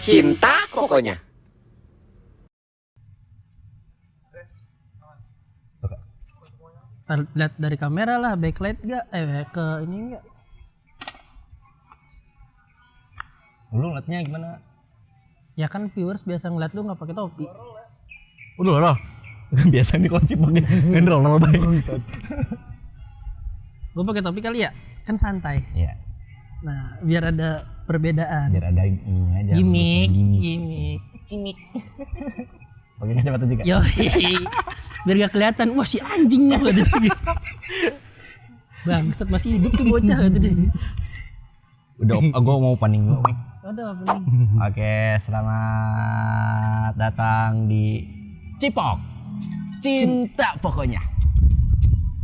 Cinta pokoknya. Lihat dari kamera lah, backlight gak? Ke ini enggak? Lu ngeliatnya gimana? Ya kan viewers biasa ngeliat lu nggak pakai topi. Udah loh. Biasa nih kalau pakai ngendrol nama baik. Gue pakai topi kali ya, kan santai. Iya. Nah, biar ada perbedaan. Biar ada ini aja. Gimik. Pakai kacamata juga. Yo, biar gak kelihatan. Wah si anjingnya ada sini. Bangsat masih hidup tuh bocah gitu deh. Udah, gue mau paning dulu. Ada apa nih? Oke, selamat datang di Cipok. Cinta pokoknya.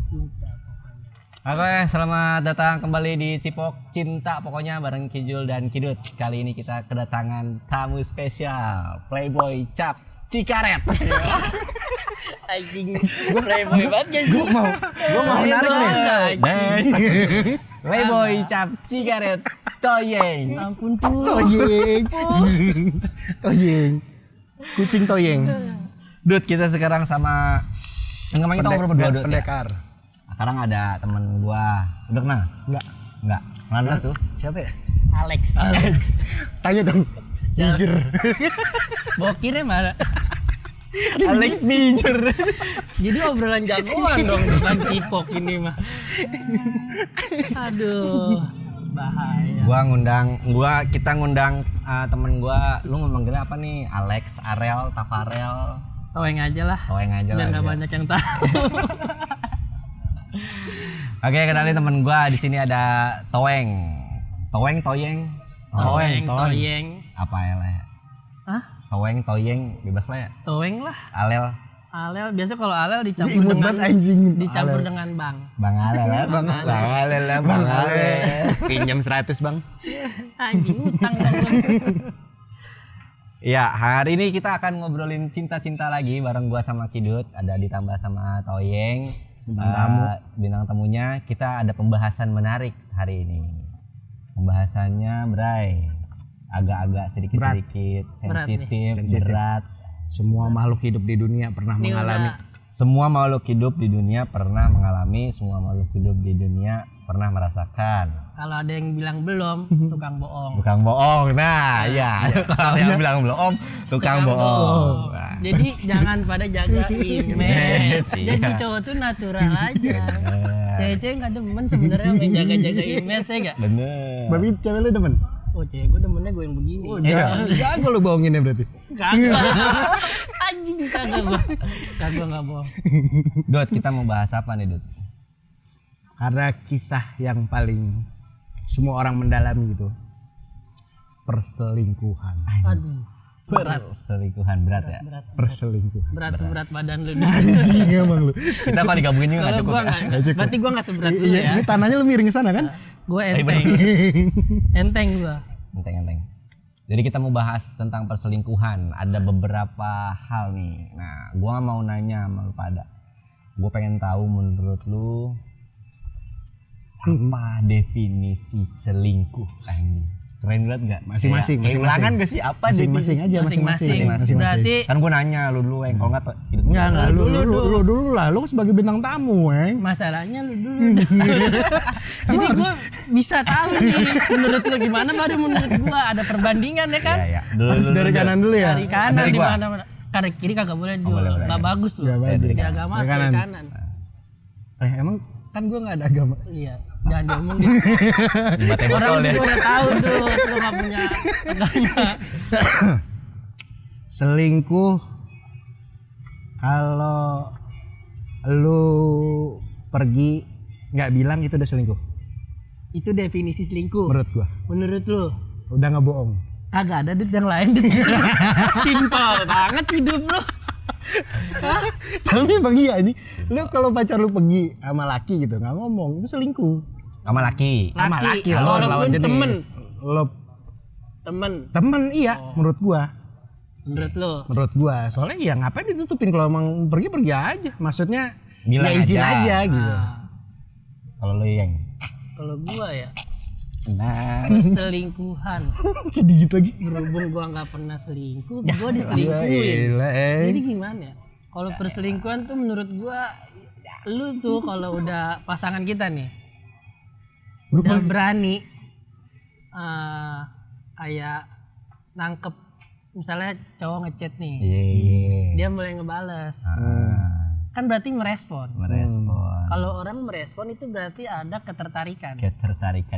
Cinta pokoknya. Oke, selamat datang kembali di Cipok Cinta pokoknya bareng Kijul dan Kidut. Kali ini kita kedatangan tamu spesial, Playboy Cap Cikaret. Anjing, gue playboy banget guys. Gue mau narik nih. Playboy Cap Cikaret Toyeng. Ampun tuh. Toyeng. Kucing toyeng. Dut, kita sekarang sama kemarin kita ngobrol berdua, Dut. Pendekar. Nah, sekarang ada temen gua. Udah kenal? Enggak. Mana tuh? Siapa ya? Alex. Tanya dong. Jujur. Bokirnya mana? Alex Bijer. Jadi obrolan jagoan dong bukan Cipok ini mah. Aduh, bahaya. Kita ngundang temen gua. Lu memanggilnya apa nih? Alex, Arel, Tafarel. Toeng aja lah. Toeng aja biar lah. nggak banyak yang tahu. Oke, kenalin temen gua. Di sini ada Toeng. Toyeng. Toyeng. Apa ya lah? Hah? Toyeng, bebas lah ya. Toeng lah. Alel, biasa kalau Alel dicampur Imut dengan banget anjing. dicampur dengan Bang. Bang Alel lah. Bang Alel. Pinjam 100 bang. Anjing utang dong lu. Ya, hari ini kita akan ngobrolin cinta-cinta lagi bareng gua sama Kidut, ada ditambah sama Toyeng. Bintang tamunya kita ada pembahasan menarik hari ini. Pembahasannya Bray agak-agak sedikit sensitif, berat. Semua makhluk hidup di dunia pernah Ini mengalami. Semua makhluk hidup di dunia pernah mengalami, semua makhluk hidup di dunia pernah merasakan. Kalau ada yang bilang belum, tukang bohong. Tukang bohong. Nah, ya. Kalau yang bilang belum, tukang bohong. Nah. Jadi jangan pada jaga image. Iya. Jadi cowok tuh natural aja. Cewek-cewek nggak demen sebenarnya main jaga-jaga image ya nggak? Bener. Babi cewek lu demen? Oh cewek gue demennya gue yang begini. Jago lu bohongin ya berarti. Kagak. Anjing kagak gua. Kagak nggak bohong. Dot, kita mau bahas apa nih, Dot? Karena kisah yang paling semua orang mendalami gitu. Perselingkuhan. Aduh. Berat. Selingkuhan berat ya. Perselingkuhan. Berat seberat badan lu. Anjing emang lu. Kita kalau digabungin juga nggak Kalau cukup. gua Ya? nggak, berarti gua nggak seberat lu Iya, ya. ini tanahnya lu miring ke sana kan? Gue enteng. Enteng gua. Enteng. Jadi kita mau bahas tentang perselingkuhan. Ada beberapa hal nih. Nah, gua mau nanya sama lu pada. Gua pengen tahu menurut lu apa definisi selingkuh? Anjing. Keren banget enggak? Masing-masing. Ulangan gak sih apa Masing-masing definisi? aja masing-masing. Berarti Kan gua nanya lu dulu, kalau enggak Enggak, lu dulu lah. Lu sebagai bintang tamu, masalahnya lu dulu. Jadi gua bisa tahu nih menurut lu gimana, baru menurut gua ada perbandingan ya kan. Iya. Dulu, Harus dari kanan dulu ya. Dari kanan Dari di gua. mana-mana. Karena kiri kagak boleh boleh, jual. boleh. Enggak bagus tuh. Nggak bagus. Di agama harus Dari dari kanan. kanan. Emang kan gua enggak ada agama. Iya. Jangan diomong deh. Orang juga udah tahu tuh, lu enggak punya agama. Selingkuh kalau lu pergi nggak bilang itu udah selingkuh Itu definisi selingkuh. menurut gua. Menurut lu? Udah ngebohong. Kagak ada dit yang lain dit. Simpel banget hidup lu. Tapi emang iya ini. Lu kalau pacar lu pergi sama laki gitu nggak ngomong itu selingkuh. sama laki. Sama laki Kalau lawan walaupun jenis. temen. Lo temen iya menurut gua. Menurut lu? Menurut gua. Soalnya ya ngapain ditutupin kalau emang pergi aja. Maksudnya Bilang ya izin aja. aja gitu. Kalau lu yang Kalau gua ya Nah, perselingkuhan. Sedikit lagi. Berhubung gua nggak pernah selingkuh, gua diselingkuhin. Jadi gimana? Kalau perselingkuhan tuh menurut gua, lu tuh kalau udah pasangan kita nih, udah berani kayak nangkep, misalnya cowok ngechat nih, dia mulai ngebales, kan berarti merespon. Kalau orang merespon itu berarti ada ketertarikan.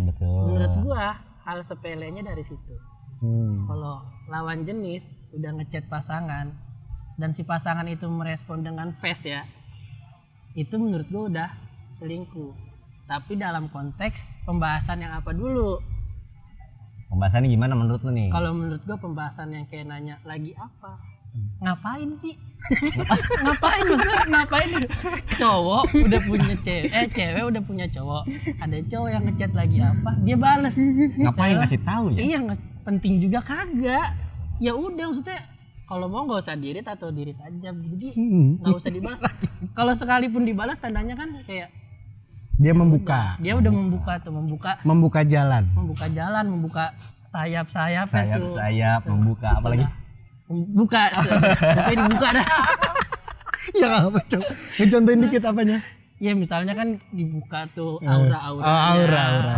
Betul. Menurut gua hal sepelenya dari situ. Kalau lawan jenis udah ngechat pasangan dan si pasangan itu merespon dengan face ya, itu menurut gua udah selingkuh. Tapi dalam konteks pembahasan yang apa dulu? Pembahasannya gimana menurut lu nih? Kalau menurut gua pembahasan yang kayak nanya lagi apa? Ngapain sih? Ngapain maksudnya? Ngapain nih? Cowok udah punya cewek udah punya cowok. Ada cowok yang ngechat lagi apa? Dia bales. Ngapain ngasih tahu ya? Iya, penting juga kagak. Ya udah maksudnya kalau mau nggak usah dirit atau dirit aja. Jadi nggak usah dibalas. Kalau sekalipun dibalas tandanya kan kayak Dia membuka. dia udah membuka jalan. membuka sayap-sayapnya tuh. Sayap, membuka apa lagi? Buka dibuka dah. Ya apa coba? Ngecontohin dikit apanya? Ya misalnya kan dibuka tuh aura-aura.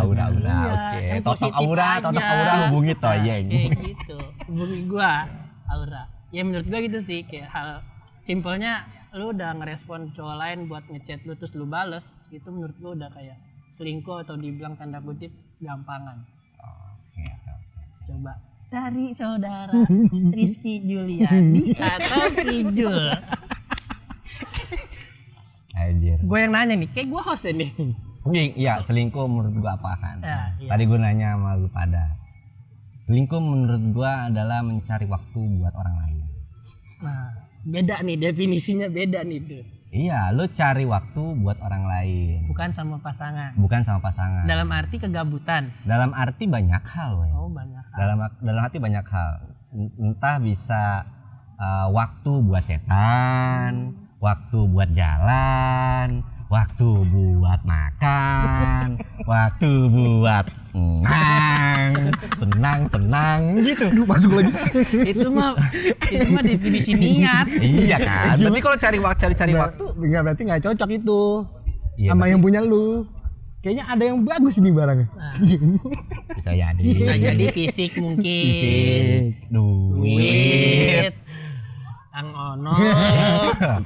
Aura. Iya, Oke. kan Totok positif aura aja. hubungi Toyeng. Kayak gitu. Hubungi gua aura. Ya menurut gua gitu sih, kayak hal simpelnya lu udah ngerespon cowok lain buat ngechat lu terus lu bales, itu menurut gua udah kayak selingkuh atau dibilang tanda kutip gampangan. Coba dari saudara Rizky Juliani atau Kijul. Anjir. Gue yang nanya nih, kayak gue host nih. Iya, selingkuh menurut gua apa kan? Ya, iya. Tadi gua nanya sama lu pada. Selingkuh menurut gua adalah mencari waktu buat orang lain. Nah, beda nih definisinya, beda nih tuh. Iya, lu cari waktu buat orang lain. Bukan sama pasangan. Dalam arti kegabutan. Dalam arti banyak hal, woy. Oh, banyak hal. Dalam arti banyak hal. Entah bisa waktu buat cetan, waktu buat jalan, waktu buat makan, waktu buat senang gitu. Aduh, masuk lagi. itu mah definisi niat. Iya kan. Tapi kalau cari waktu, Enggak, berarti nggak cocok itu. Iya, Sama berarti- yang punya lu. Kayaknya ada yang bagus ini barangnya. Nah, bisa jadi. bisa jadi fisik mungkin. Fisik, duit, Ang ono.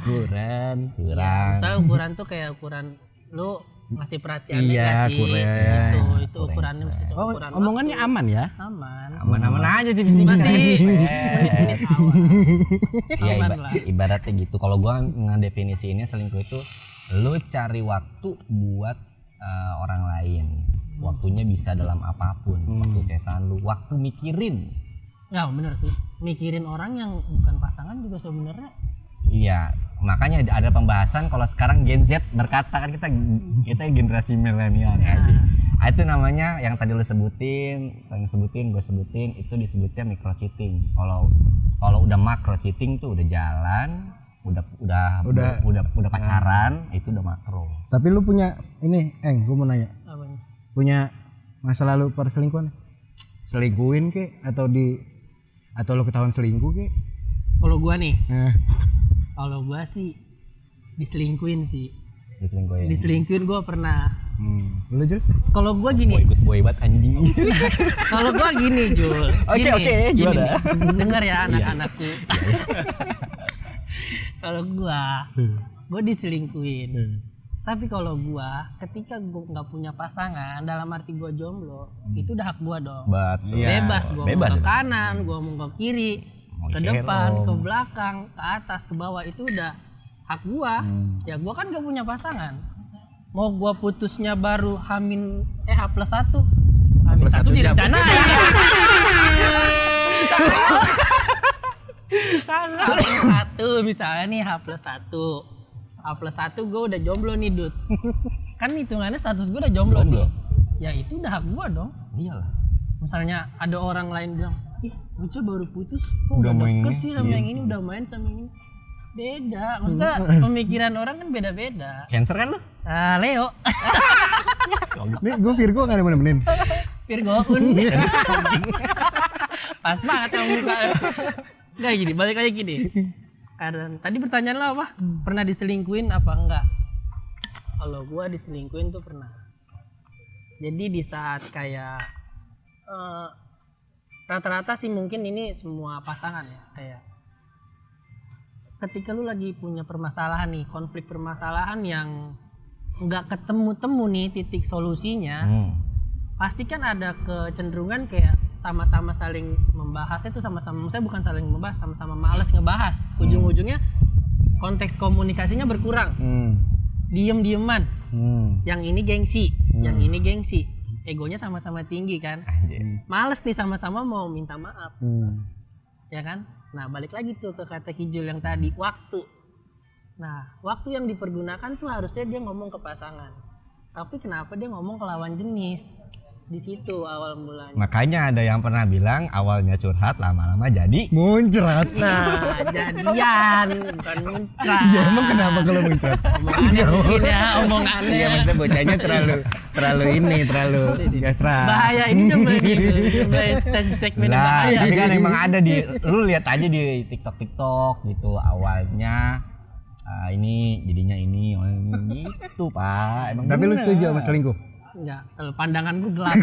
kurang. Misalnya ukuran tuh kayak ukuran lu ngasih perhatian Iya, sih. kurang. Itu ukurannya mesti Oh, ukuran omongannya waktu. aman ya? Aman. Aman-aman aja di sini. Masih menit-menit awal. Ya Aman lah. ibaratnya gitu. Kalau gua ngedefinisiinnya selingkuh itu lu cari waktu buat orang lain. Waktunya bisa dalam apapun. Waktu cetan lu, waktu mikirin. Ya bener sih. Mikirin orang yang bukan pasangan juga sebenarnya. Iya, makanya ada pembahasan kalau sekarang Gen Z berkata kan kita generasi milenial ya. Itu namanya yang tadi lu sebutin, gue sebutin itu disebutnya micro cheating. Kalau udah macro cheating tuh udah jalan, udah pacaran, itu udah makro. Tapi lu punya ini, gue mau nanya. Apanya? Punya masa lalu perselingkuhan? Selingkuhin ke atau lu ketahuan selingkuh ke? Kalau gua nih, Nah, kalau gua sih diselingkuhin sih. Diselingkuhin. Diselingkuhin gua pernah. lu Jul? Kalau gua gini, Boy banget anjing. kalau gua gini Jul. Oke, Gini gimana? nih. Dengar ya anak-anakku. Kalau gua diselingkuhin. Tapi kalau gua ketika gua nggak punya pasangan, dalam arti gua jomblo, itu udah hak gua dong. Betul. Bebas gua Bebas, mau ke ya. kanan, gua mau ke kiri, Mau ke share depan, om. ke belakang, ke atas, ke bawah, itu udah hak gua. Ya gua kan gak punya pasangan. Mau gua putusnya baru H+1. H+1 direncanain. H+1 misalnya nih H+1 gue udah jomblo nih Dut. Kan hitungannya status gue udah jomblo nih. Ya itu udah hak gue dong. Iyalah. Misalnya ada orang lain bilang, ih Uca baru putus kok Udah udah main deket ini?" sih sama Iya. yang ini, udah main sama yang ini. Beda, maksudnya pemikiran orang kan beda-beda. Cancer kan lu? Leo. Nih gue Virgo gak ada nemenin. Virgoun. Pas banget yang muka. Enggak gini, balik lagi gini. Karena tadi pertanyaan lo apa? Pernah diselingkuin apa enggak? Kalau gua diselingkuin tuh pernah. Jadi di saat kayak rata-rata sih mungkin ini semua pasangan ya, kayak ketika lu lagi punya permasalahan nih, konflik permasalahan yang nggak ketemu-temu nih titik solusinya, pasti kan ada kecenderungan kayak sama-sama saling membahas itu sama-sama, saya bukan saling membahas, sama-sama males ngebahas. Ujung-ujungnya konteks komunikasinya berkurang. Diem-dieman. Yang ini gengsi, yang ini gengsi. Egonya sama-sama tinggi kan. Males nih sama-sama mau minta maaf. Ya kan? Nah, balik lagi tuh ke kata Kijul yang tadi, waktu. Nah, waktu yang dipergunakan tuh harusnya dia ngomong ke pasangan. Tapi kenapa dia ngomong ke lawan jenis? Di situ awal mulanya. Makanya ada yang pernah bilang awalnya curhat, lama-lama jadi Muncrat. Nah, jadian, bukan muncrat. Ya emang kenapa kalau muncrat? Omongannya mungkin ya, omongannya. Iya, maksudnya bocahnya terlalu Gasra. Bahaya ini udah sesi segmen lah, bahaya. tapi kan emang ada di, lu lihat aja di TikTok gitu awalnya ini jadinya ini gitu Pak. Emang Tapi lu bener. setuju sama selingkuh? Enggak, kalau pandangan gue gelap.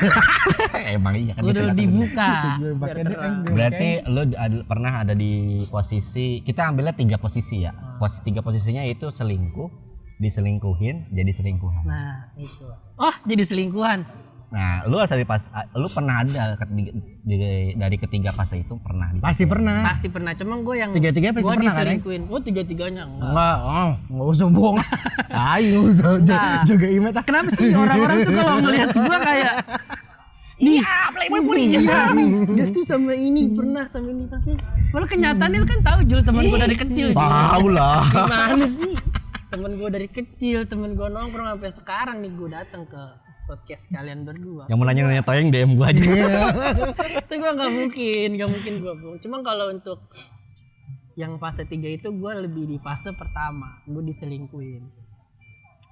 Emang iya kan. Gue udah dibuka. Biar Pakai terang. Berarti lu pernah ada di posisi, kita ambilnya 3 posisi ya. Tiga posisinya itu selingkuh, diselingkuhin, jadi selingkuhan. Nah, itu. Oh, jadi selingkuhan. Nah, lu pernah ada dari ketiga fase itu pernah di Pasti pernah. Pasti pernah, cuma gue yang Tiga-tiga pasti gue pernah, kan, diselingkuhin. Oh, tiga-tiganya enggak. Enggak usah bohong. Ayo, enggak usah jaga image. Kenapa sih orang-orang tuh kalau ngelihat gua kayak nih, playboy nih, dia tuh sama ini pernah sama ini. Padahal kenyataannya lu kan tahu Jul, teman gua dari kecil. Jul. Tahu lah. Gimana sih? Temen gua dari kecil, temen gua nongkrong sampai sekarang nih gua datang ke podcast kalian berdua. Yang mau nanya Toyeng DM gua aja. Itu gua nggak mungkin gua bohong. Cuma kalau untuk yang fase 3 itu gua lebih di fase pertama, gua diselingkuhin.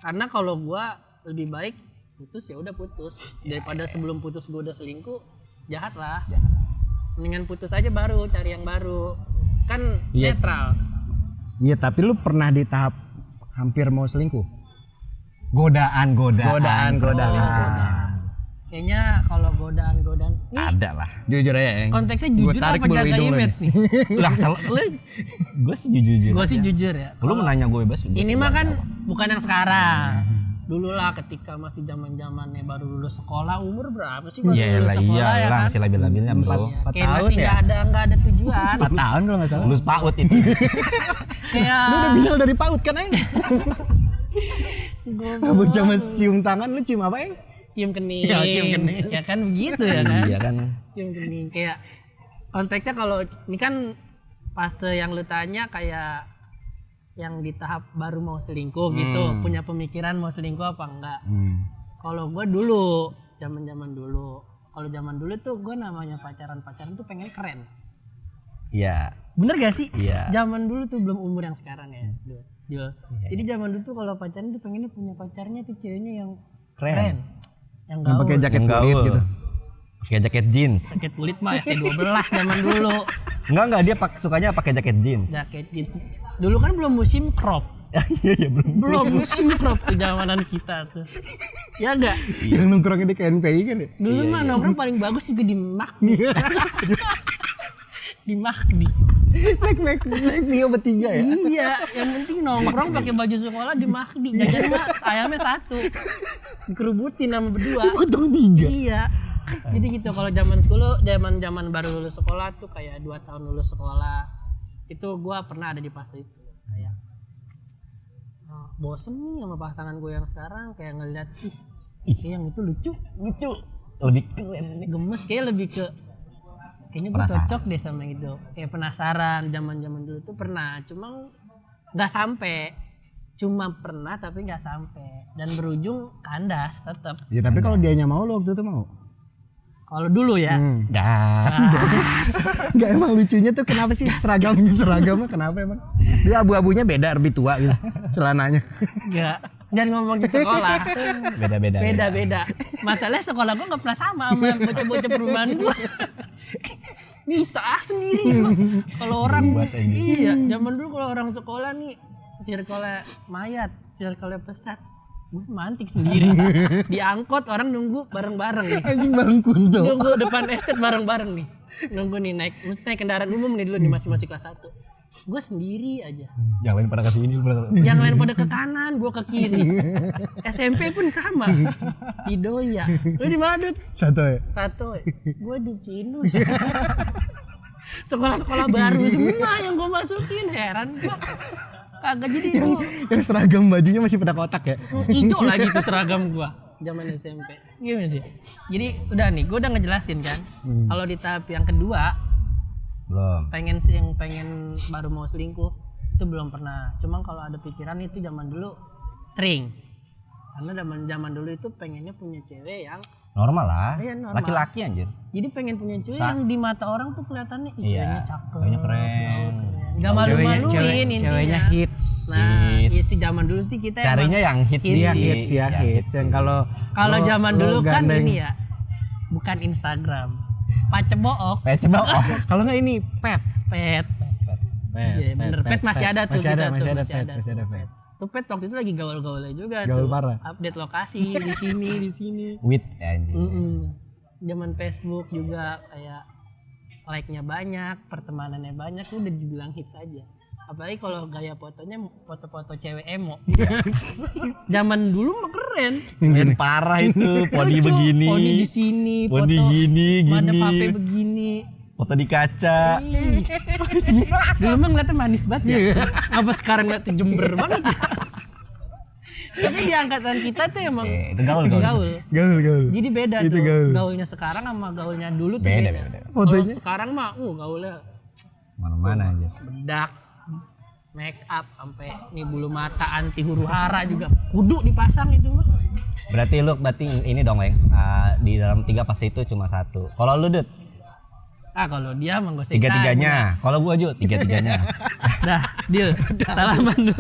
Karena kalau gua lebih baik putus ya udah putus, daripada sebelum putus gua udah selingkuh, jahat lah. Mendingan putus aja baru cari yang baru, kan netral. Iya, tapi lu pernah di tahap hampir mau selingkuh? Godaan. Kayaknya kalau godaan nih Ada lah. Jujur aja ya. konteksnya jujur tarik apa bulu jaga hidung lu image nih? Lah salah lu. Gue sih jujur. Gue sih jujur ya. Lu mau nanya gue bebas. Ini mah kan bukan yang sekarang. Dulu lah ketika masih zaman-zamannya baru lulus sekolah, umur berapa sih baru Iya lulus lah, sekolah ya lah kan? masih labil-labilnya bro. Kayak tahun masih ya? nggak ada tujuan. 4 tahun kalau nggak salah. Lulus PAUD itu. Kayak Lu udah bilang dari PAUD kan, Eng? Bocah mas cium tangan, lu cium apa, Eng? cium kening. Ya, cium kening. Ya kan begitu ya kan? Iya kan. Cium kening kayak konteksnya kalau ini kan fase yang lu tanya kayak yang di tahap baru mau selingkuh gitu, punya pemikiran mau selingkuh apa enggak. Kalau gue dulu, zaman dulu, kalau zaman dulu tuh gue namanya pacaran tuh pengen keren. Iya. Bener gak sih? Iya. Zaman dulu tuh belum umur yang sekarang ya. Jadi zaman dulu tuh kalau pacaran tuh pengennya punya pacarnya tuh ceweknya yang keren. Yang Yang pakai jaket kulit gitu. Pakai jaket jeans. Jaket kulit mah ST12 zaman dulu. Enggak dia sukanya pakai jaket jeans. Jaket jeans. Dulu kan belum musim crop. Iya belum. Belum musim crop tuh zamanan kita tuh. Ya enggak? Yang nongkrongnya di KNPI kan ya? Dulu mah nongkrong paling bagus juga di McD. Di McD. Naik Mio bertiga ya? Iya, yang penting nongkrong pakai baju sekolah di McD. Jajan mah ayamnya 1. Dikerubutin sama berdua. Potong 3. Iya. Jadi gitu kalau zaman baru lulus sekolah tuh kayak 2 tahun lulus sekolah. Itu gua pernah ada di fase itu. Kayak bosen nih sama pasangan gue yang sekarang, kayak ngeliat kayak yang itu lucu. Lebih keren nih. Gemes kayak lebih ke kayaknya gue cocok deh sama itu. Kayak penasaran zaman dulu tuh pernah, cuma nggak sampai. Cuma pernah tapi nggak sampai dan berujung kandas tetap. Ya tapi kalau dianya mau lo waktu itu mau? Kalau dulu ya. Gas. Enggak, emang lucunya tuh kenapa sih seragamnya kenapa emang? Dia abu-abunya beda lebih tua gitu. Celananya. Enggak. Jangan ngomongin sekolah. Beda. Masalahnya sekolah gue nggak pernah sama bocah-bocah perumahan gue. Bisa sendiri gua. Kalau orang iya, zaman dulu kalau orang sekolah nih circle mayat, circle pesat, gue mantik sendiri. Diangkut orang nunggu bareng-bareng nih. Anjing bareng kunto. Nunggu depan estate bareng-bareng nih. Nunggu nih naik kendaraan umum nih dulu nih masih kelas 1. Gue sendiri aja. Yang lain pada ke sini, Yang lain pada ke kanan, gue ke kiri. SMP pun sama. Di Doya. Lu di mana, Dut? Satu ya. Gue di Cinus. Sekolah-sekolah baru semua yang gue masukin, heran gue. Kagak jadi itu. Yang seragam bajunya masih pada kotak ya. Hijau lagi tuh seragam gue zaman SMP. Gimana sih? Jadi udah nih, gue udah ngejelasin kan. Kalau di tahap yang kedua belum. pengen baru mau selingkuh itu belum pernah. Cuma kalau ada pikiran itu zaman dulu sering. Karena zaman dulu itu pengennya punya cewek yang Normal lah. Iya, normal. Laki-laki anjir. Jadi pengen punya cewek yang di mata orang tuh kelihatannya ceweknya cakep. Ceweknya keren. Gak malu-maluin intinya. Ceweknya hits. Nah, si zaman dulu sih kita carinya yang hits sih. Hits. Yang kalau zaman dulu kan gandeng. ini ya. Bukan Instagram. Pacebook. Kalau nggak ini pet. Iya, bener. Pet masih ada tuh. Masih ada pet. Tuh Pet waktu itu lagi gaul-gaulnya juga Gaul tuh. parah. Update lokasi di sini. With anjir. Zaman Facebook juga kayak like-nya banyak, pertemanannya banyak, udah dibilang hits aja. Apalagi kalau gaya fotonya foto-foto cewek emo. Zaman dulu mah keren. Keren parah itu, poni Lucu. begini. Poni di sini, Poni foto gini. madep HP begini. Foto di kaca. Dulu mah ngeliatnya manis banget ya. Apa sekarang ngeliatnya jember banget ya. Tapi di angkatan kita tuh emang Itu gaul. Gaul. Jadi beda Itu tuh gaul. gaulnya sekarang sama gaulnya dulu tuh Beda. Kalau sekarang mah gaulnya Mana-mana aja. bedak, make up, sampai nih bulu mata anti huru hara juga kudu dipasang itu mah. Berarti ini dong, Leng. Di dalam 3 pasti itu cuma 1. Kalau lu, Dut? Kalau dia mah gak usah 3-3-nya. Kalau gua Ju 3-3-nya. Dah, deal. Salaman dulu.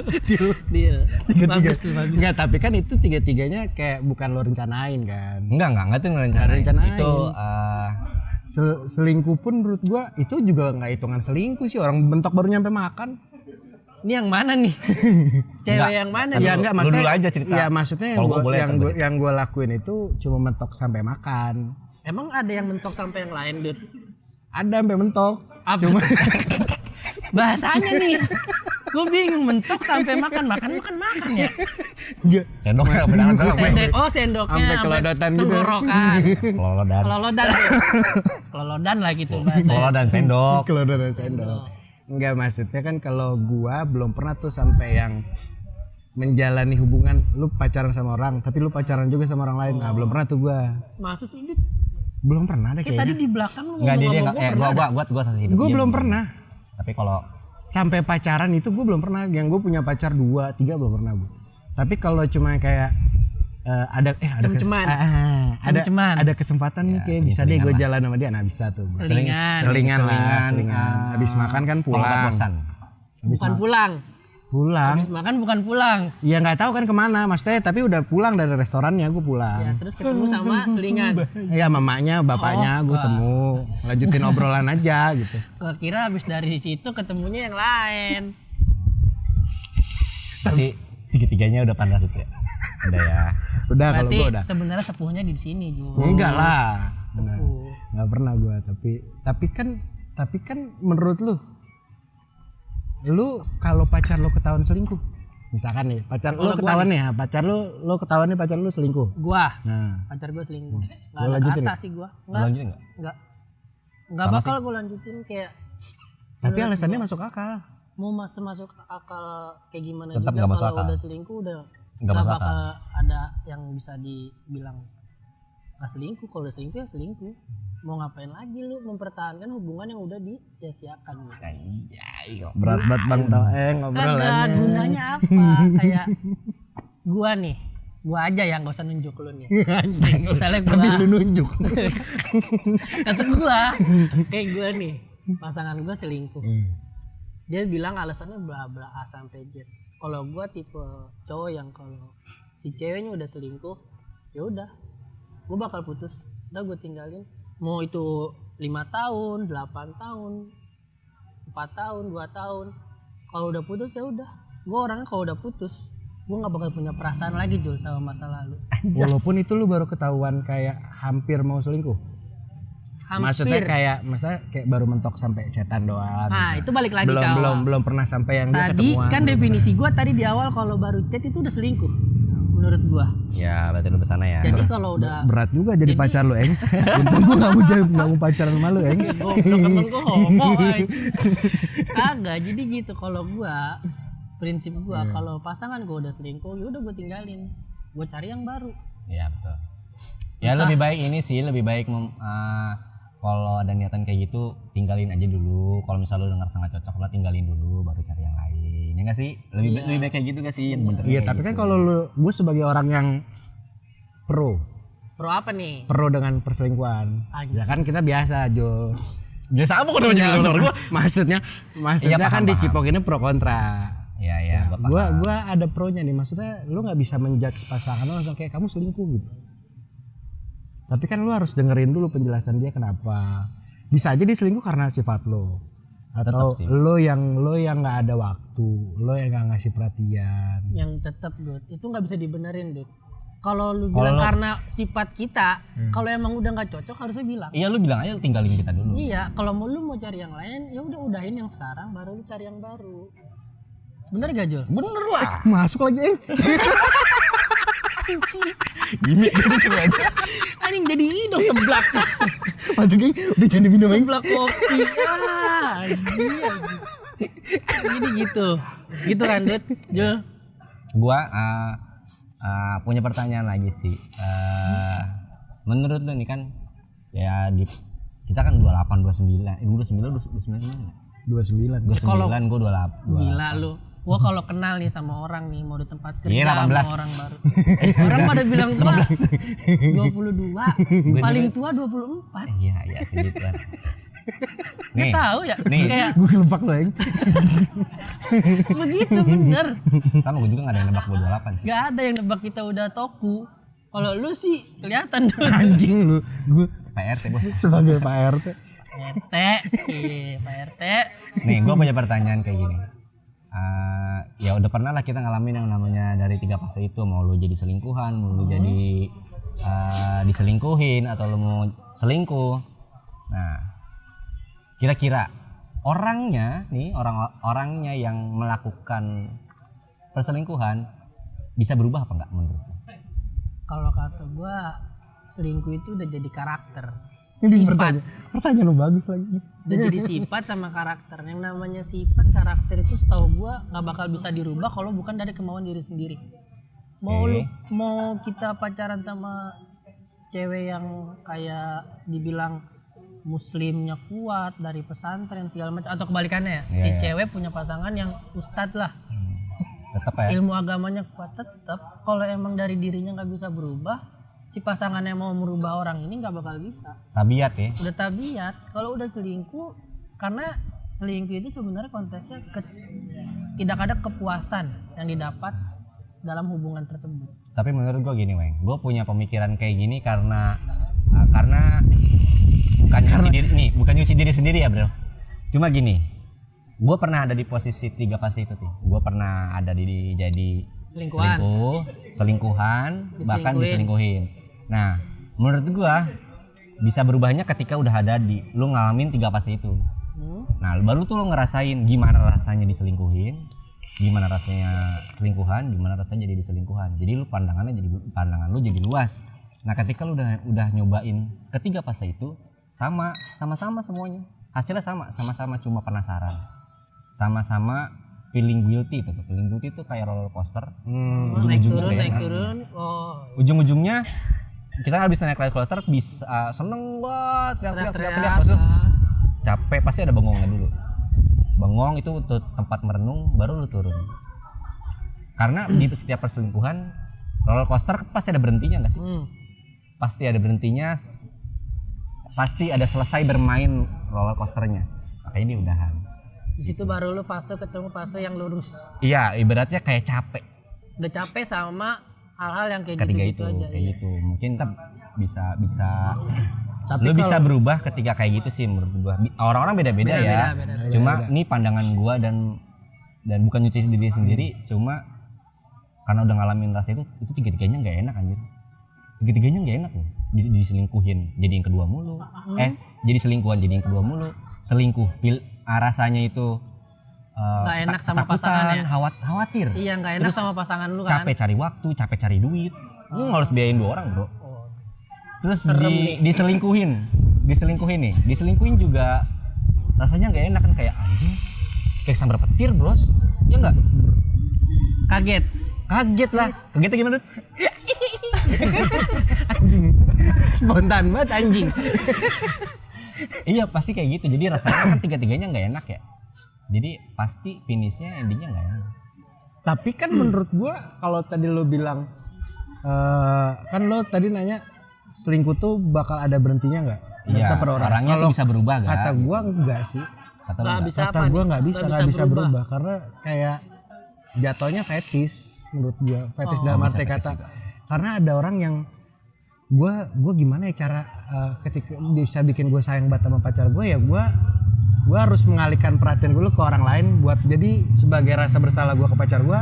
Deal. Bagus. Enggak, tapi kan itu 3-3-nya kayak bukan lo rencanain kan. Enggak tuh ngerencanain. Itu Selingkuh pun menurut gua itu juga nggak hitungan selingkuh sih, orang bentok baru nyampe makan. Ini yang mana nih? Cewek yang mana nih? Ya enggak, maksudnya dulu aja cerita. Iya, maksudnya yang gua lakuin itu cuma mentok sampai makan. Emang ada yang mentok sampai yang lain, Dut? Ada sampai mentok. Apa? Cuma bahasanya nih. Gue bingung, mentok sampai makan ya. enggak. Sendoknya beneran Sendoknya Sampai kelodotan gitu. tenggorokan. Kelolodan. Kelolodan lah gitu bahasa. Kelolodan sendok. Kelodotan sendok. Enggak, maksudnya kan kalau gua belum pernah tuh sampai yang menjalani hubungan lu pacaran sama orang tapi lu pacaran juga sama orang lain. Nah, belum pernah tuh gua. Masa sih Dit? Belum pernah deh Kayak tadi kayaknya. di belakang lu Enggak, dia ngomong gua sasi hidup. Gua dia. belum pernah. Tapi kalau Sampai pacaran itu gue belum pernah. Yang gue punya pacar 2-3 belum pernah gue. Tapi kalau cuma kayak ada kesempatan nih kayak bisa deh gue jalan sama dia, nah bisa tuh. Selingan. Habis makan kan pulang. Pulang. Habis makan bukan pulang. Ya nggak tahu kan kemana, maksudnya. Tapi udah pulang dari restorannya, gue pulang. Ya, terus ketemu sama selingan. Ya mamanya, bapaknya gue temu, lanjutin obrolan aja gitu. Gua kira habis dari situ ketemunya yang lain. Tapi 3-3-nya udah panas itu ya. Udah ya. Udah kalau Berarti gue udah. sebenarnya sepuhnya di sini juga. Enggak lah. Nggak pernah gue, tapi kan menurut lu kalau pacar lu ketahuan selingkuh, misalkan nih pacar lu ketahuan nih, pacar lu ketahuan nih pacar lu selingkuh. Gua. Nah, Pacar gua selingkuh. Enggak Lu ada lanjutin kata ya? sih gua. Lanjutin enggak? Enggak bakal gua lanjutin kayak. tapi alasannya masuk akal. Mau masuk akal kayak gimana Tetap juga nggak masuk kalau akal. udah selingkuh udah Nggak masuk bakal ada yang bisa dibilang nggak selingkuh. Kalau udah selingkuh ya selingkuh. Mau ngapain lagi lu mempertahankan hubungan yang udah disia-siakan gitu. Berat banget Bang Toeng Kagak ngobrolannya. gunanya apa? Kayak gua aja yang gak usah nunjuk lu nih. Misalnya gua Tapi lu nunjuk. Maksud gua kayak gua nih, pasangan gua selingkuh. Dia bilang alasannya bla bla A sampai Z. Kalau gua tipe cowok yang kalau si ceweknya udah selingkuh, ya udah, gua bakal putus, udah gua tinggalin. Mau itu 5 tahun, 8 tahun, 4 tahun, 2 tahun. Kalau udah putus ya udah. Gua orangnya kalau udah putus, gua nggak bakal punya perasaan lagi Jul sama masa lalu. Walaupun itu lu baru ketahuan kayak hampir mau selingkuh. Maksudnya kayak baru mentok sampai chatan doang. Nah, itu balik lagi belum pernah sampai yang dia tadi ketemuan. kan definisi gua tadi di awal kalau baru chat itu udah selingkuh menurut gua. Ya berarti lu kesana ya. Jadi kalau udah Berat juga jadi pacar lu, Eng. Untung gua nggak mau pacaran sama lu, Eng. goblok emang gua homo ay. Kagak, jadi gitu kalau gua prinsip gua kalau pasangan gua udah selingkuh ya udah gua tinggalin. Gua cari yang baru. Iya betul. Ya lebih baik ini sih, lebih baik kalau ada niatan kayak gitu tinggalin aja dulu. Kalau misalnya lu ngerasa nggak cocok lah tinggalin dulu baru cari yang lain. Ya nggak sih? Lebih baik kayak gitu nggak sih? Iya, tapi kan kalau gue sebagai orang yang pro apa nih? pro dengan perselingkuhan. Ya kan kita biasa, Jo. Biasa apa kok namanya gua? Maksudnya Iya, kan paham. di Cipok ini pro kontra. Iya, Gua ada pronya nih, maksudnya lu nggak bisa menjudge pasangan lu langsung kayak kamu selingkuh gitu. Tapi kan lu harus dengerin dulu penjelasan dia kenapa. Bisa aja dia selingkuh karena sifat lo. Atau lo yang nggak ada waktu, lo yang nggak ngasih perhatian. Yang tetap Dut, itu nggak bisa dibenerin Dut. Kalau lu bilang karena sifat kita, kalau emang udah nggak cocok harusnya bilang. Iya lu bilang aja tinggalin kita dulu. Iya, kalau lu mau cari yang lain, ya udah udahin yang sekarang, baru lu cari yang baru. Bener gak Jul? Bener lah. Masuk lagi, Eng. Gimik gitu sebenarnya. Anjing jadi hidung seblak. Masukin udah jangan diminum, Eng. Seblak kopi. Anjing. Jadi gitu. Gitu kan Dut? Jul. Gua punya pertanyaan lagi sih. Menurut lu nih kan ya kita kan 28 29. 29 mana? 29. Gue 9, kalau- gue 28. Gila lu. Gua kalau kenal nih sama orang nih mau di tempat kerja Iya, 18. sama orang baru. Orang pada bilang tua 22, paling tua 24. Iya segitu lah. Nih, Tahu ya? nih. Kayak Gue kelebak lo, Eng. begitu bener. sama gue juga gak ada yang nebak gue 28 sih. Gak ada yang nebak kita udah toku. Kalau lu sih kelihatan dulu. Anjing lu. Gue PRT bos. sebagai Pak RT. RT, Pak RT. Nih, gue punya pertanyaan kayak gini. Ya udah pernah lah kita ngalamin yang namanya dari 3 fase itu, mau lu jadi selingkuhan, mau lu jadi diselingkuhin atau lu mau selingkuh. Nah, kira-kira orangnya nih, orangnya yang melakukan perselingkuhan bisa berubah apa enggak menurut lu? Kalau kata gua selingkuh itu udah jadi karakter. Ini Sifat. pertanyaan lu bagus lagi. Udah jadi sifat sama karakter. Yang namanya sifat karakter itu setahu gua nggak bakal bisa dirubah kalau bukan dari kemauan diri sendiri. Mau kita pacaran sama cewek yang kayak dibilang muslimnya kuat dari pesantren segala macam atau kebalikannya ya. Si cewek punya pasangan yang ustadz lah. Tetap ya. Ilmu agamanya kuat, tetap kalau emang dari dirinya nggak bisa berubah, si pasangan yang mau merubah orang ini nggak bakal bisa. Tabiat ya. Udah tabiat. Kalau udah selingkuh, karena selingkuh itu sebenarnya konteksnya tidak ada kepuasan yang didapat dalam hubungan tersebut. Tapi menurut gue gini, Weng, gue punya pemikiran kayak gini karena bukan nyuci diri sendiri ya, bro. Cuma gini, gue pernah ada di posisi 3 fase itu, gue pernah ada di jadi selingkuhan, bahkan diselingkuhin. Nah, menurut gue bisa berubahnya ketika udah ada lu ngalamin 3 fase itu. Nah, baru tuh lu ngerasain gimana rasanya diselingkuhin, gimana rasanya selingkuhan, gimana rasanya jadi diselingkuhan. Jadi lu pandangan lu jadi luas. Nah, ketika lu udah nyobain ketiga fase itu sama-sama semuanya. Hasilnya sama-sama cuma penasaran. Sama-sama feeling guilty itu. Feeling guilty itu kayak roller coaster. Naik turun. Oh. Ujung-ujungnya kita habis naik roller coaster bisa seneng banget, teriak-teriak, terus capek pasti ada bengongnya dulu. Bengong itu untuk tempat merenung, baru lu turun. Karena di setiap perselingkuhan roller coaster pasti ada berhentinya nggak sih? Pasti ada berhentinya, pasti ada selesai bermain roller coasternya. Makanya dia udahan. Di situ baru lu ketemu fase yang lurus. Iya, ibaratnya kayak capek. Udah capek sama hal-hal yang kayak Ketiga gitu-gitu itu, aja. kayak gitu. Mungkin bisa Tapi lu bisa kalau- berubah ketika kayak gitu sih menurut gua. Orang-orang beda-beda ya. Beda-beda. Cuma ini pandangan gua dan bukan nyuci diri sendiri, cuma karena udah ngalamin rasa itu tiga-tiganya nggak enak anjir. Tiga-tiganya nggak enak loh. Diselingkuhin jadi yang kedua mulu. Jadi selingkuhan jadi yang kedua mulu. Selingkuh rasanya itu Nggak enak sama ketakutan, pasangannya. khawatir. Iya, nggak enak Terus sama pasangan lu kan. Capek cari waktu, capek cari duit. Lu harus biayain 2 orang, Bro. Oh. Terus Serem nih. diselingkuhin juga rasanya nggak enak kan, kayak anjing, kayak sambar petir, Bros. Ya nggak? Kaget lah. Kagetnya gimana, Dut? Anjing. Spontan banget anjing. Iya, pasti kayak gitu. Jadi rasanya kan tiga-tiganya nggak enak ya. Jadi pasti finishnya endingnya nggak enak. Tapi kan menurut gua kalau tadi lo bilang kan lo tadi nanya selingkuh tuh bakal ada berhentinya nggak? Iya, per orang. orangnya Kalau tuh bisa berubah gak? Kata gua enggak sih. Kata lu Nggak nggak? bisa Kata apa gua nih? nggak bisa berubah karena kayak jatuhnya fetis menurut gua. Fetis dalam bisa arti fetis kata. juga. Karena ada orang yang gua gimana ya cara ketika bisa bikin gua sayang banget sama pacar gua ya gua harus mengalihkan perhatian gue ke orang lain buat jadi sebagai rasa bersalah gue ke pacar gue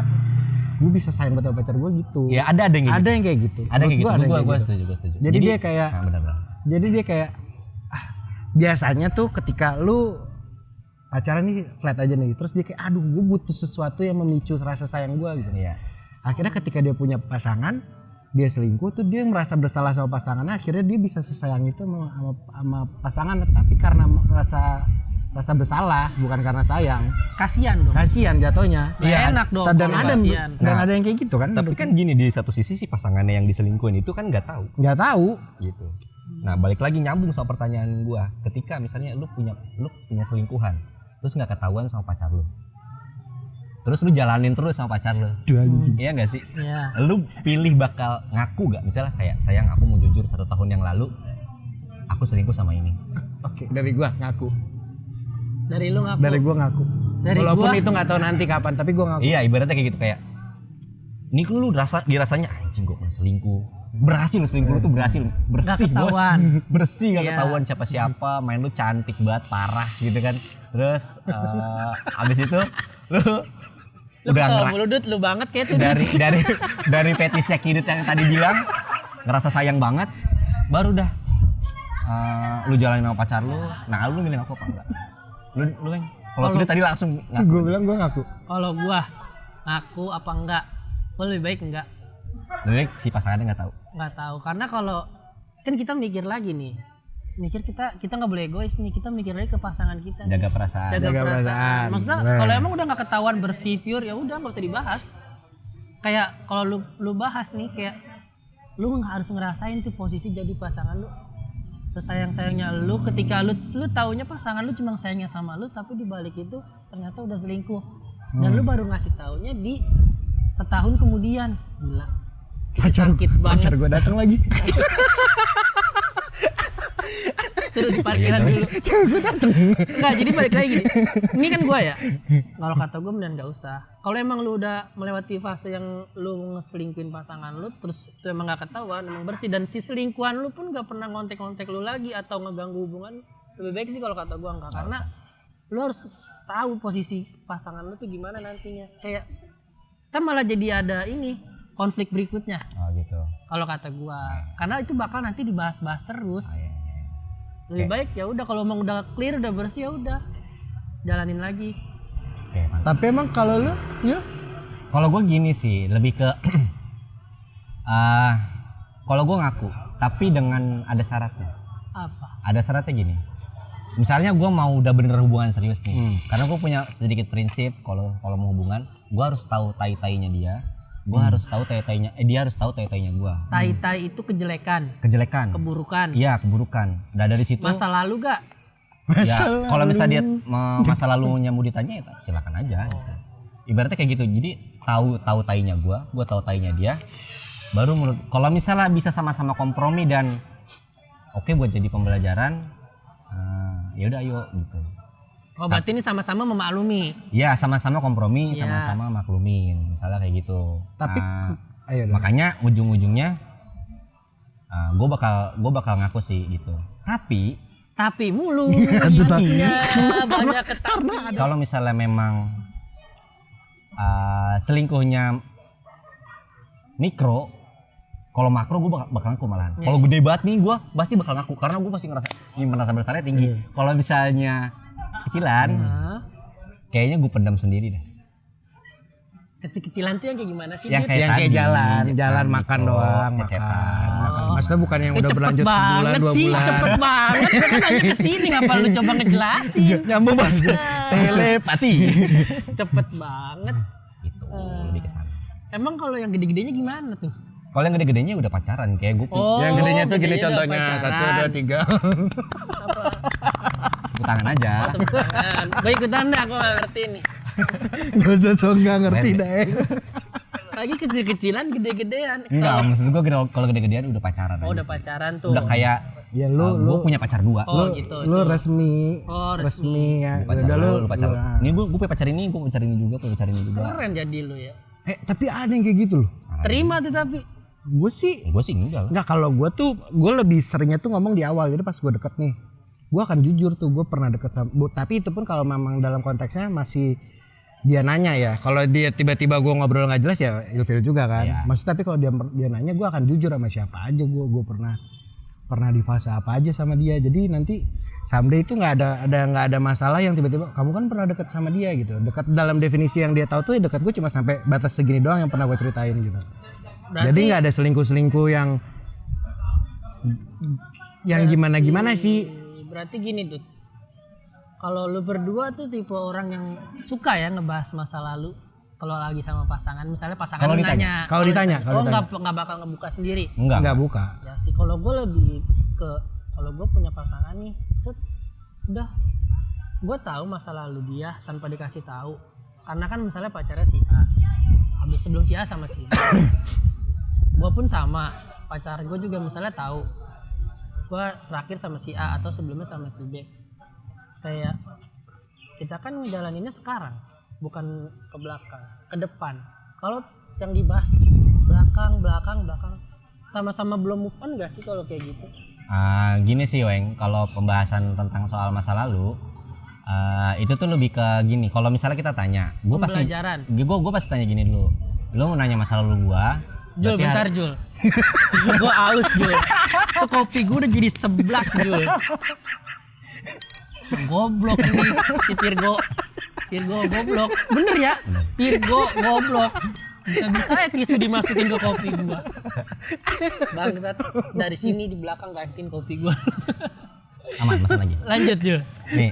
bisa sayang banget sama pacar gue gitu. Ya ada yang gitu. Ada yang kayak gitu. Ada yang Menurut kayak gitu. gua Gua gitu. setuju. Jadi dia kayak nah, benar. jadi dia kayak biasanya tuh ketika lu pacaran nih flat aja nih terus dia kayak aduh gue butuh sesuatu yang memicu rasa sayang gue gitu. Iya. Akhirnya ketika dia punya pasangan dia selingkuh tuh dia merasa bersalah sama pasangannya, akhirnya dia bisa sesayang itu sama pasangan, tapi karena rasa bersalah bukan karena sayang. Kasian dong. Kasihan jatuhnya. Nggak enak dong Dan kalau ada kasihan. ada yang kayak gitu kan. Tapi kan gini, di satu sisi si pasangannya yang diselingkuhin itu kan nggak tahu nggak tahu. gitu. Nah, balik lagi nyambung sama pertanyaan gua. Ketika misalnya lu punya selingkuhan, terus nggak ketahuan sama pacar lu. Terus lu jalanin terus sama pacar lu. Iya nggak sih? Iya. Lu pilih bakal ngaku nggak? Misalnya kayak sayang aku mau jujur 1 tahun yang lalu aku selingkuh sama ini. Oke, dari gua ngaku. Dari lu ngaku. Dari gua ngaku. Dari Walaupun gua- itu nggak tahu nanti kapan, tapi gua ngaku. Iya, ibaratnya kayak gitu, kayak ini lu dirasanya anjing gua pernah selingkuh. Berhasil selingkuh lu tuh bersih Nggak bos. ketahuan. Bersih nggak Iya. ketahuan siapa-siapa, main lu cantik banget parah gitu kan. Terus abis itu lu Lu udah ketawa mulu Dut, lu banget kayak tuh. dari fetisnya Kidut yang tadi bilang ngerasa sayang banget, baru dah lu jalanin sama pacar lu. Nah, lu milih aku apa enggak? Lu yang kalau Kidut tadi langsung ngaku. Gua bilang gua ngaku. Kalau gua ngaku apa enggak? Gua lebih baik enggak. Lebih baik si pasangannya nggak tahu. Nggak tahu karena kalau kan kita mikir lagi nih. Mikir kita nggak boleh egois nih, kita mikir lagi ke pasangan kita. Jaga perasaan. Jaga Jaga perasaan. perasaan. Maksudnya Nah. kalau emang udah nggak ketahuan bersih pure ya udah nggak usah dibahas. Kayak kalau lu bahas nih kayak lu harus ngerasain tuh posisi jadi pasangan lu. Sesayang-sayangnya lu ketika lu taunya pasangan lu cuma sayangnya sama lu tapi di balik itu ternyata udah selingkuh. Dan lu baru ngasih taunya di setahun kemudian. Gila. Sakit banget. Pacar gua datang lagi. Suruh di parkiran dulu. Enggak, jadi balik lagi gini. Ini kan gua ya. Kalau kata gua mendingan enggak usah. Kalau emang lu udah melewati fase yang lu ngeselingkuhin pasangan lu terus itu emang enggak ketahuan, emang bersih dan si selingkuhan lu pun enggak pernah ngontek-ngontek lu lagi atau ngeganggu hubungan, lebih baik sih kalau kata gua enggak karena lu harus tahu posisi pasangan lu tuh gimana nantinya. Kayak kan malah jadi ada ini konflik berikutnya Oh gitu. kalau kata gua. Karena itu bakal nanti dibahas-bahas terus. Iya. Lebih baik ya udah kalau emang udah clear udah bersih ya udah jalanin lagi. Oke, mantap. Tapi emang kalau lu, Yul, Kalau gue gini sih, lebih ke kalau gue ngaku, tapi dengan ada syaratnya. Apa? Ada syaratnya gini. Misalnya gue mau udah bener hubungan serius nih, karena gue punya sedikit prinsip kalau mau hubungan, gue harus tahu tai-tainya dia, gue harus tahu tai-tainya, dia harus tahu tai-tainya gue. Tai-tai itu kejelekan, Kejelekan. keburukan, Iya, keburukan. Nah dari situ, masa lalu gak? ya kalau misalnya dia masa lalunya mau ditanya, ya silakan aja. Gitu. Ibaratnya kayak gitu. Jadi tahu tainya gue tahu tainya dia. Baru menurut, kalau misalnya bisa sama-sama kompromi dan oke buat jadi pembelajaran, ya udah ayo gitu. Oh berarti ini sama-sama memaklumi. Ya sama-sama kompromi, Iya. sama-sama maklumin, misalnya kayak gitu. Tapi ayo dong. Makanya ujung-ujungnya gue bakal ngaku sih gitu. Tapi mulu. Itu tapi. Iya, banyak ketahuan. Kalau misalnya memang selingkuhnya mikro, kalau makro gue bakal ngaku malahan. Kalau gede banget nih gue pasti bakal ngaku karena gue pasti merasa bersalahnya tinggi. Kalau misalnya kecilan, kayaknya gue pendam sendiri deh. Kecil-kecilan tuh yang kayak gimana sih? Yang Dut? kayak tadi, jalan makan mikro, doang, cecetan. makan. Maksudnya bukan yang udah Cepet berlanjut sebulan banget 2 sih, bulan. cepet banget. Gue kan nanya kesini, ngapa lu coba ngejelasin? Nyambung mas. Telepati. Cepet banget. Itu lebih kesana. Emang kalau yang gede-gedenya gimana tuh? Kalau yang gede-gedenya udah pacaran kayak gue. Yang gedenya tuh gini gedenya udah contohnya pacaran. Tepuk 1, 2, 3. tangan aja. Tepuk tangan. Gue ikutan dah, aku gak ngerti nih. Gak usah sok nggak ngerti deh. Lagi kecil-kecilan, gede-gedean. Enggak, maksud gue kalau gede-gedean udah pacaran. Oh aja udah sih. pacaran tuh. Udah kayak Ya gue lu punya pacar 2. Oh gitu. lu resmi. Oh, resmi. Ya. Pacar Udah lu pacar. nah. Ini gue punya pacar ini, gue punya pacar ini juga, punya pacar ini juga. Keren jadi lu ya. Tapi ada yang kayak gitu loh. Terima tuh tapi. Gue sih Gue sih enggak lah. Enggak, kalau gue lebih seringnya tuh ngomong di awal. Jadi pas gue deket nih, gue akan jujur tuh gue pernah deket sama tapi itu pun kalau memang dalam konteksnya masih dia nanya ya. Kalau dia tiba-tiba gue ngobrol nggak jelas ya ilfil juga kan. Iya. Maksud tapi kalau dia nanya gue akan jujur sama siapa aja gue pernah di fase apa aja sama dia. Jadi nanti someday itu nggak ada masalah yang tiba-tiba kamu kan pernah deket sama dia gitu. Dekat dalam definisi yang dia tahu tuh ya dekat gue cuma sampai batas segini doang yang pernah gue ceritain gitu. Jadi nggak ada selingkuh yang gimana sih. Berarti gini Dut. Kalau lu berdua tuh tipe orang yang suka ya ngebahas masa lalu. Kalau lagi sama pasangan, misalnya pasangan Kalau lu ditanya. nanya. Kalau ditanya. nggak bakal ngebuka sendiri. Nggak buka. Ya sih kalau gue lebih ke kalau gue punya pasangan nih, udah gue tahu masa lalu dia tanpa dikasih tahu. Karena kan misalnya pacarnya si A, habis sebelum si A sama si B. Gue pun sama, pacar gue juga misalnya tahu gue terakhir sama si A atau sebelumnya sama si B. Kayak kita kan jalaninnya sekarang, bukan ke belakang, ke depan. Kalau yang dibahas belakang, sama-sama belum move on gak sih kalau kayak gitu? Gini sih Weng, kalau pembahasan tentang soal masa lalu itu tuh lebih ke gini. Kalau misalnya kita tanya, gue pasti tanya gini dulu. Lo mau nanya masa lalu gue? Jul, bentar Jul. Gue aus Jul. Tuh kopi gue udah jadi seblak Jul. Goblok nih si Virgo goblok. Bener ya? Virgo goblok. Bisa-bisa ya tisu dimasukin ke kopi gue. Bangsat, dari sini di belakang gantiin kopi gue. Aman, masalah lagi. Lanjut Jul. Nih,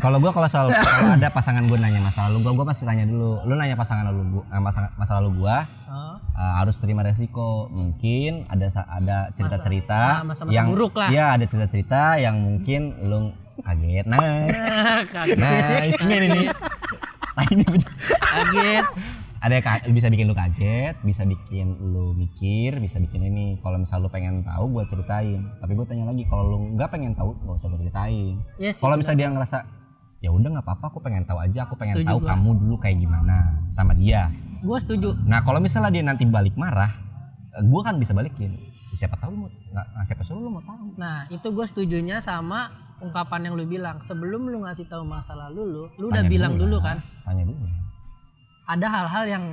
kalau ada pasangan gue nanya masa lalu gue pasti tanya dulu. Lu nanya masa lalu gue, harus terima resiko. Mungkin ada cerita-cerita masa-masa yang buruk lah. Iya, ada cerita-cerita yang mungkin lu kaget. Nice ini. Kaget. Bisa bikin lu kaget, bisa bikin lu mikir, bisa bikin ini. Kalau misal lu pengen tahu, gue ceritain. Tapi gue tanya lagi, kalau lu nggak pengen tahu, nggak usah gue ceritain. Yes, kalau misal dia ngerasa, ya udah nggak apa-apa, aku pengen tahu aja, aku pengen Setuju tahu gua. kamu dulu kayak gimana sama dia. Gue setuju. Nah kalau misalnya dia nanti balik marah, gue kan bisa balikin. Siapa tahu siapa suruh lu mau tahu. Nah itu gue setujunya sama ungkapan yang lu bilang. Sebelum lu ngasih tahu masa lalu lu udah Tanya bilang dulu kan. Tanya dulu. Ada hal-hal yang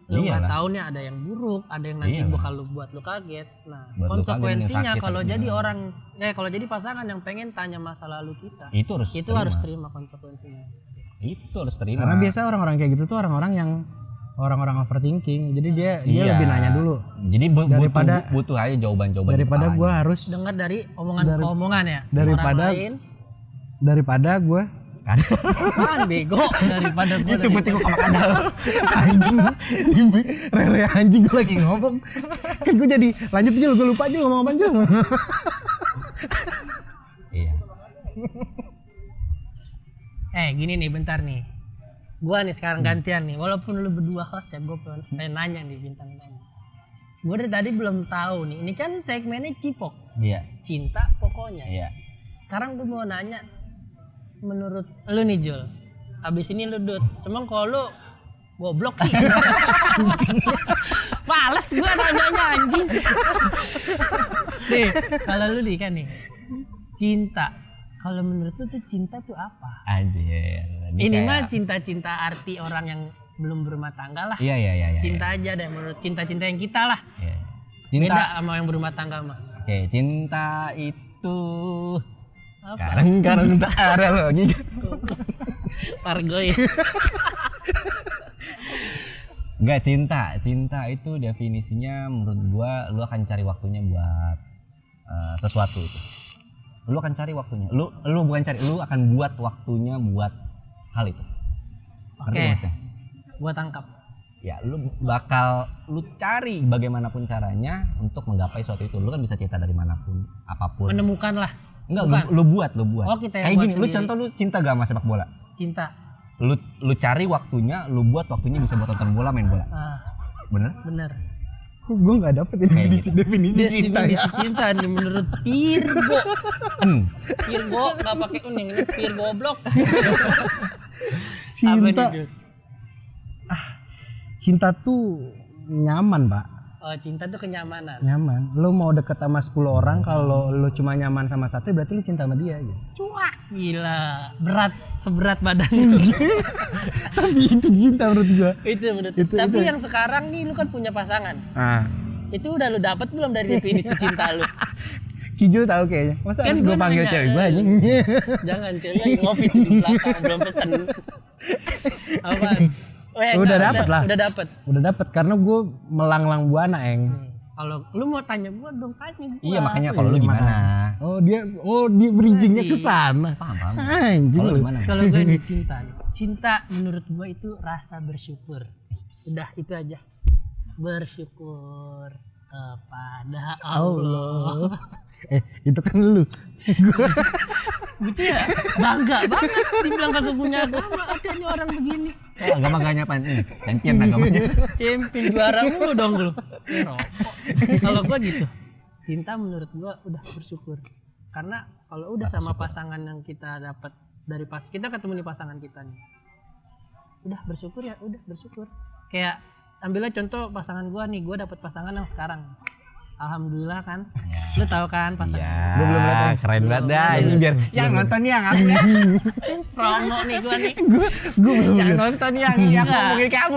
lu nggak Iyalah. tahu nih, ada yang buruk, ada yang nanti Iyalah. bakal lu buat lu kaget. Nah Buat lu konsekuensinya kaget, kalau sakit jadi gimana. orang kalau jadi pasangan yang pengen tanya masa lalu kita, Itu harus terima konsekuensinya. Itu harus terima. Karena biasa orang-orang kayak gitu tuh orang-orang yang orang overthinking. Jadi dia Iya. lebih nanya dulu. Jadi Daripada- butuh aja jawaban-jawaban. Daripada di gue kepalanya. harus Dengar dari omongan ya daripada- orang lain. daripada gue Apaan bego daripada gue Itu berarti gue sama kadal. anjing rere anjing gue lagi ngomong kan gue jadi lanjut aja gue lupa aja ngomong apa aja. Iya. Gini nih bentar nih. Gua nih sekarang gantian nih. Walaupun lu berdua host ya, gua pengen nanya nih bintang tamu. Gua dari tadi belum tahu nih. Ini kan segmennya Cipok. Iya. Cinta pokoknya. Iya. Sekarang gua mau nanya, menurut lu nih Jul, abis ini lu Dut, cuman kalau lu goblok sih. Males gue nanyanya anjing. Nih, kalau lu nih kan nih, cinta. Kalau menurut lu tuh cinta tuh apa? Anjir. Ini mah cinta-cinta arti orang yang belum berumah tangga lah. Iya. Cinta aja deh menurut cinta-cinta yang kita lah. Iya. Cinta. Beda sama yang berumah tangga mah. Oke, cinta itu Apa? Karang tak ada lagi. Pargoy. Enggak, cinta itu definisinya menurut gua lu akan cari waktunya buat sesuatu itu. Lu akan cari waktunya. Lu bukan cari, lu akan buat waktunya buat hal itu. Ngerti Oke. maksudnya? Gua tangkap. Ya, lu cari bagaimanapun caranya untuk menggapai suatu itu. Lu kan bisa cinta dari manapun, apapun. Menemukan lah. Enggak, lu buat. Oh, kita yang Kayak buat gini, lu sendiri. contoh lu cinta gak sama sepak bola? Cinta. Lu cari waktunya, lu buat waktunya bisa buat nonton bola, main bola. Ah, Bener? bener. Gue nggak dapet definisi cinta ya. Definisi cinta nih menurut Pirgo. En. Pirgo nggak pakai un yang ini Pir goblok. Cinta, Apa nih, Dut? cinta tuh nyaman, Pak. Oh, cinta tuh kenyamanan. Nyaman. Lu mau deket sama 10 orang, kalau lu cuma nyaman sama satu berarti lu cinta sama dia gitu. Cuak, gila. Seberat badan. Tapi itu cinta menurut gua. Itu menurut. Itu- Tapi itu. yang sekarang nih lu kan punya pasangan. Ah, Itu udah lu dapat belum dari definisi cinta lu? Kijul tahu kayaknya. Masa Kan harus gua gua panggil nanya. cewek gua anjing? Jangan cewek lagi ngopi tuh di belakang belum pesen. Apa? Udah dapet lah. Udah dapet. Udah dapet karena gua melanglang buana, Eng. Kalau lu mau tanya gua dong, tanya gua. Iya, makanya kalau lu gimana? Oh dia bridgingnya ke sana. Paham. Anjing Kalau lu. gimana? Kalau gue nih cinta nih. Cinta menurut gue itu rasa bersyukur. Udah itu aja. Bersyukur kepada Allah. Allah. Itu kan lu. Lucu ya? Bangga banget dibilang kagak punya agama. Adanya orang begini. Agama-agamanya apa ini? Champion agamanya. Champion juara mulu dong lu. Ini rokok. Kalau gue gitu. Cinta menurut gue udah bersyukur. Karena kalau udah sama pasangan yang kita dapat dari kita ketemu nih pasangan kita nih. Udah bersyukur ya, udah bersyukur. Kayak ambillah contoh pasangan gue nih, gue dapat pasangan yang sekarang. Alhamdulillah kan. Lu tahu kan pasangan. Gua belum lihat. Keren banget dah. Ini biar yang nonton yang aku ya. Promo nih gue nih. Gua belum Yang lihat. nonton yang ngomongin kamu.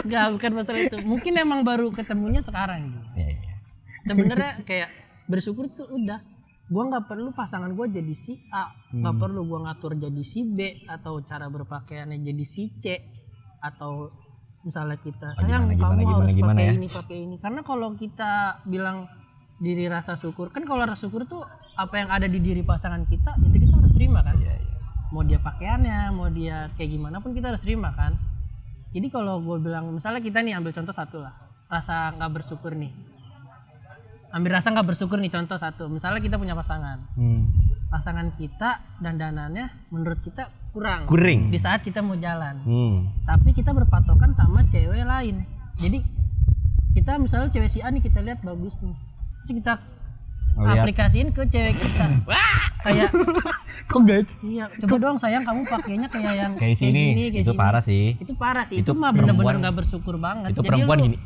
Enggak, bukan masalah itu. Mungkin emang baru ketemunya sekarang gitu. Iya. Sebenarnya kayak bersyukur tuh udah. Gua nggak perlu pasangan gua jadi si A, nggak perlu gua ngatur jadi si B, atau cara berpakaiannya jadi si C, atau misalnya kita sayang kamu harus pakai ya? ini pakai ini. Karena kalau kita bilang diri rasa syukur, kan kalau rasa syukur tuh apa yang ada di diri pasangan kita itu kita harus terima kan. Mau dia pakaiannya, mau dia kayak gimana pun kita harus terima kan. Jadi kalau gue bilang misalnya kita nih ambil contoh satu lah, rasa nggak bersyukur nih. Ambil rasa nggak bersyukur nih contoh satu. Misalnya kita punya pasangan. Pasangan kita dandanannya menurut kita kurang. Kuring. Di saat kita mau jalan. Tapi Tapi kita berpatokan sama cewek lain. Jadi kita misalnya cewek si A nih kita lihat bagus nih. Terus kita aplikasiin ke cewek kita. Kayak Kok gak? iya, coba dong sayang kamu pakainya kayak yang kayak sini gini, kayak itu gini. parah sih. Itu parah sih. Itu Itu mah perempuan- bener-bener nggak bersyukur banget. Itu perempuan gini.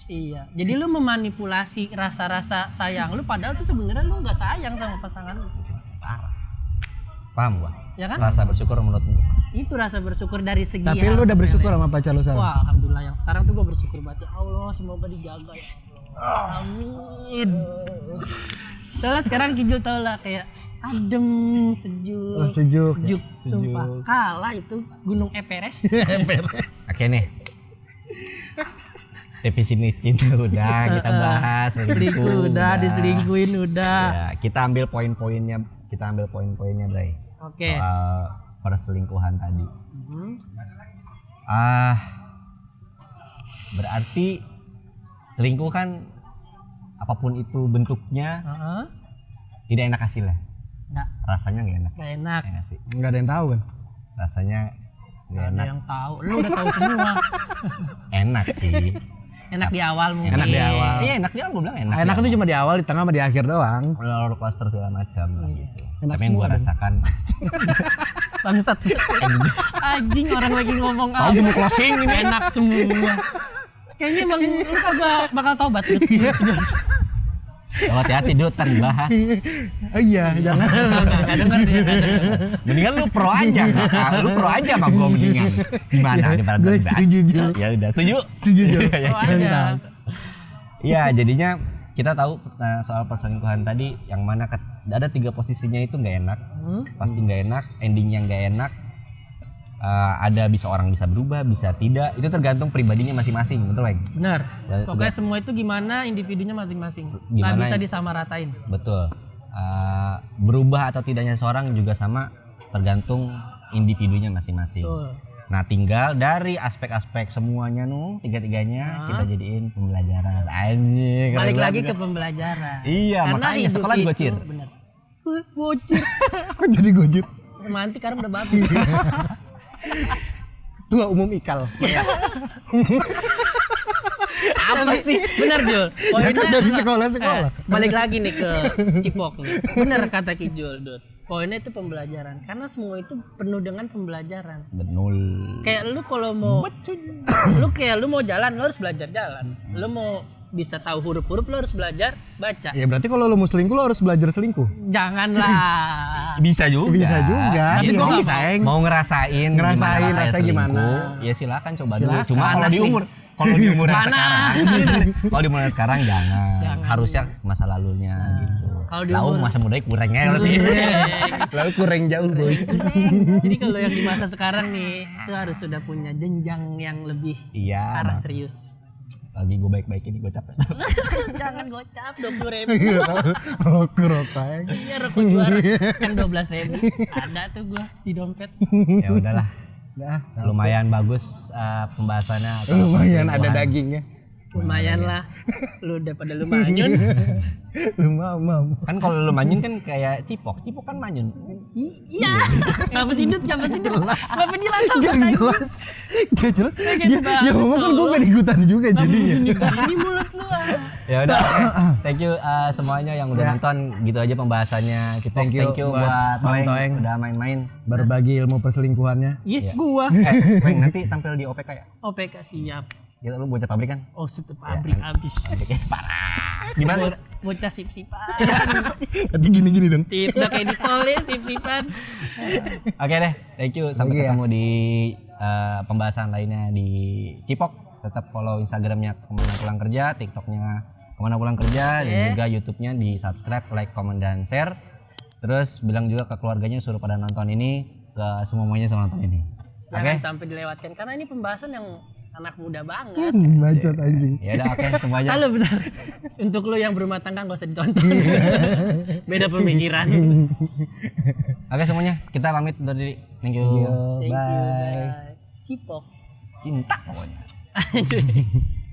Iya. Jadi lu memanipulasi rasa-rasa sayang lu padahal tuh sebenarnya lu nggak sayang sama pasangan lu. Parah. Paham gua? Ya kan? Rasa bersyukur menurutmu. Itu rasa bersyukur dari segi Tapi hal lu udah bersyukur sepele. sama pacar lu sekarang? Wah, alhamdulillah yang sekarang tuh gua bersyukur banget. Ya Allah, semoga dijaga ya. Amin. Soalnya sekarang Kijul tau lah kayak adem, sejuk. Oh, sejuk. Sejuk, sumpah. Kalah itu Gunung Everest. Oke nih. Definisi cinta udah kita bahas. Selingkuh udah, diselingkuhin udah. Ya, kita ambil poin-poinnya, Bray. Oke. Soal perselingkuhan tadi. Hmm. Berarti selingkuh kan apapun itu bentuknya Heeh. tidak enak hasilnya. Nggak, Rasanya nggak enak. nggak enak. Ya nggak sih? Nggak ada yang tahu kan? Rasanya nggak Nggak ada enak. yang tahu. Lu udah tahu semua. Enak sih. Enak di awal mungkin. Enak di awal. Iya enak dia gue bilang enak. Enak itu cuma di awal, di tengah sama di akhir doang. roller coaster segala macam lah gitu. Enak Tapi yang gue semua, rasakan Bangsat. Anjing orang lagi ngomong Tahu gue mau closing ini. enak semua. Kayaknya emang lu kagak bakal tobat. Dut. Oh, hati-hati Dut, ntar dibahas. Oh iya, jangan. Enggak denger dia. Mendingan lu pro aja, lu pro aja sama gue mendingan. Gimana daripada Gue dibahas? setuju, Jul. Ya udah setuju. Setuju, Jul. Oh, ada. Iya, jadinya kita tahu soal perselingkuhan tadi yang mana ada 3 posisinya itu nggak enak, pasti nggak enak, endingnya nggak enak. Ada bisa orang bisa berubah, bisa tidak. Itu tergantung pribadinya masing-masing, betul Weng? Benar. Ya, Pokoknya semua itu gimana individunya masing-masing. Nggak Gimana bisa ya? disamaratain. Betul. Berubah atau tidaknya seorang juga sama, tergantung individunya masing-masing. Betul. Nah, tinggal dari aspek-aspek semuanya tiga-tiganya kita jadiin pembelajaran. Anjing. Balik lagi ke pembelajaran. Iya, Karena makanya hidup sekolah itu- digocir. Bener. Gocir. Kok jadi gojek? Semantik sekarang udah bagus. Tua umum ikal. Apa sih? Bener Jul. Ya kan dari sekolah-sekolah. Balik lagi nih ke Cipok nih. Bener kata Ki Jul, Dut. Poinnya itu pembelajaran. Karena semua itu penuh dengan pembelajaran. Benul. Kayak lu kalau mau lu mau jalan lu harus belajar jalan. Lu mau bisa tahu huruf-huruf lu harus belajar baca. Ya berarti kalau lu mau selingkuh lu harus belajar selingkuh. Janganlah. Bisa juga. Bisa juga. Tapi Iya, gua nggak bisa, Eng. Mau ngerasain Ngerasain gimana rasa selingkuh, gimana. ya silakan coba Silakan. dulu. Cuma kalau Panas di nih. umur di umur yang Panas. sekarang. Kalau di umur yang sekarang jangan. Jangan. Harusnya masa lalunya gitu. Kalau di Lalu umur- masa mudanya kurangnya berarti. Lalu kurang jauh, boys. Jadi kalau yang di masa sekarang nih itu harus sudah punya jenjang yang lebih Iya. arah serius. Lagi gue baik-baikin nih gue capek. Jangan gocap 20.000. Rokok, Eng. Iya rokok juara kan 12.000. Ada tuh gua di dompet. Ya udahlah. Nah, Lumayan bagus pembahasannya. lumayan ada Perselingkuhan. dagingnya. Lumayan lah. Lu udah pada lu manyun. Lu mau. Kan kalau lu manyun kan kayak Cipok kan manyun. Iya. Ngapa sih Dut? Ngapa sih Dut? Ngapa dilantang Gak banget? jelas. Gak jelas. Kayak Ya ngomong kan gue pengen ikutan juga jadinya. Ini mulut lu ah. Ya udah. Thank you semuanya yang udah nonton. Gitu aja pembahasannya Cipok. Thank you buat Bang Toeng Toeng. udah main-main. Berbagi ilmu perselingkuhannya. Iya gua. Weng nanti tampil di OPK ya? OPK siap. Gitu lu bocah pabrik kan? Oh satu pabrik habis. Gimana? Bocah sip-sipan. Nanti gini-gini dong. Tidak kayak di tol ya sip-sipan. Oke deh, thank you. Sampai Thank you ya. ketemu di pembahasan lainnya di Cipok. Tetap follow Instagramnya Kemana Pulang Kerja, TikToknya Kemana Pulang Kerja, dan juga YouTube-nya di subscribe, like, comment, dan share. Terus bilang juga ke keluarganya suruh pada nonton ini, ke semuanya suruh nonton ini. Jangan sampai dilewatkan karena ini pembahasan yang anak muda banget. Bacot anjing. Ya udah oke semuanya. Halo bentar. Untuk lu yang berumah tangga gak usah ditonton. Beda pemikiran. Oke semuanya, kita pamit undur diri. Thank you. Thank you Bye. guys. Cipok. Cinta pokoknya. Anjing.